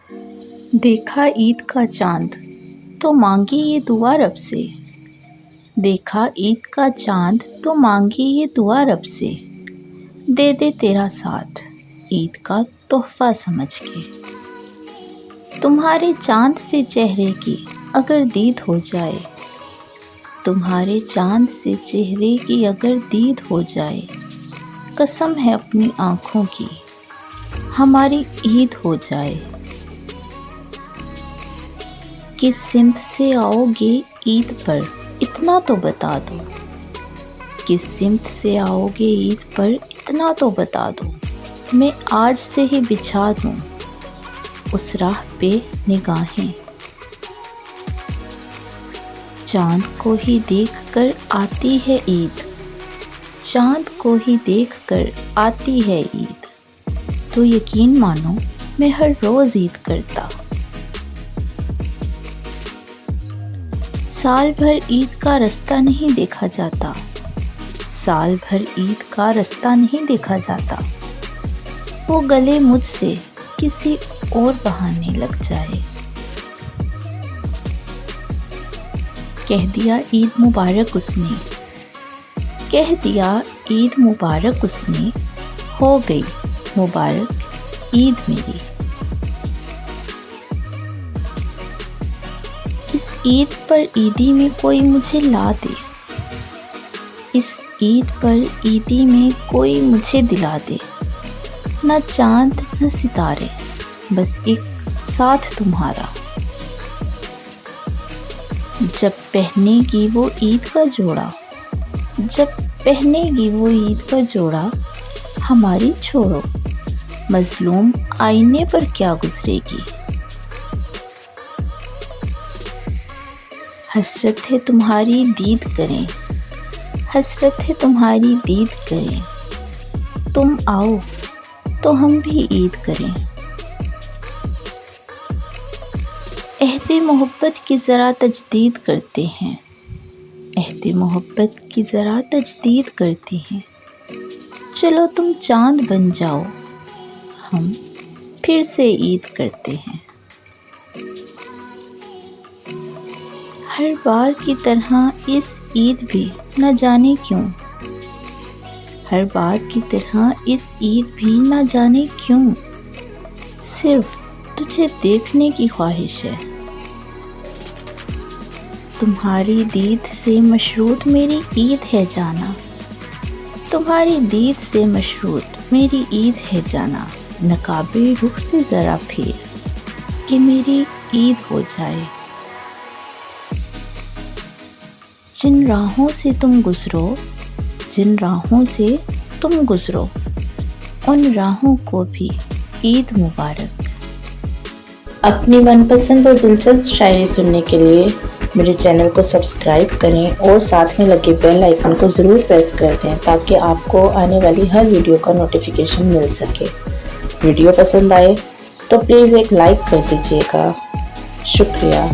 देखा ईद का चांद तो मांगी ये दुआ रब से। देखा ईद का चांद तो मांगी ये दुआ रब से। दे दे तेरा साथ ईद का तोहफा समझ के। तुम्हारे चांद से चेहरे की अगर दीद हो जाए, तुम्हारे चांद से चेहरे की अगर दीद हो जाए, कसम है अपनी आँखों की हमारी ईद हो जाए। किस सिमत से आओगे ईद पर इतना तो बता दो। किस सिमत से आओगे ईद पर इतना तो बता दो। मैं आज से ही बिछा दूँ उस राह पे निगाहें। चाँद को ही देखकर आती है ईद, चाँद को ही देखकर आती है ईद। तो यकीन मानो मैं हर रोज़ ईद करता। साल भर ईद का रास्ता नहीं देखा जाता, साल भर ईद का रास्ता नहीं देखा जाता। वो गले मुझसे किसी और बहाने लग जाए। कह दिया ईद मुबारक उसने, कह दिया ईद मुबारक उसने। हो गई मुबारक ईद मेरी। इस ईद पर ईदी में कोई मुझे ला दे, इस ईद पर ईदी में कोई मुझे दिला दे। न चांद न सितारे बस एक साथ तुम्हारा। जब पहनेगी वो ईद का जोड़ा, जब पहनेगी वो ईद का जोड़ा, हमारी छोड़ो मजलूम आईने पर क्या गुजरेगी। हसरत है तुम्हारी दीद करें, हसरत है तुम्हारी दीद करें। तुम आओ तो हम भी ईद करें। अहद मोहब्बत की ज़रा तजदीद करते हैं, अहद मोहब्बत की ज़रा तजदीद करते हैं। चलो तुम चाँद बन जाओ, हम फिर से ईद करते हैं। हर बार की तरह इस ईद भी न जाने क्यों, हर बार की तरह इस ईद भी न जाने क्यों, सिर्फ तुझे देखने की ख्वाहिश है। तुम्हारी दीद से मशरूत मेरी ईद है जाना, तुम्हारी दीद से मशरूत मेरी ईद है जाना। नकाबे रुख से ज़रा फिर कि मेरी ईद हो जाए। जिन राहों से तुम गुजरो, जिन राहों से तुम गुजरो, उन राहों को भी ईद मुबारक। अपनी मनपसंद और दिलचस्प शायरी सुनने के लिए मेरे चैनल को सब्सक्राइब करें और साथ में लगे बेल आइकन को ज़रूर प्रेस कर दें ताकि आपको आने वाली हर वीडियो का नोटिफिकेशन मिल सके। वीडियो पसंद आए तो प्लीज़ एक लाइक कर दीजिएगा। शुक्रिया।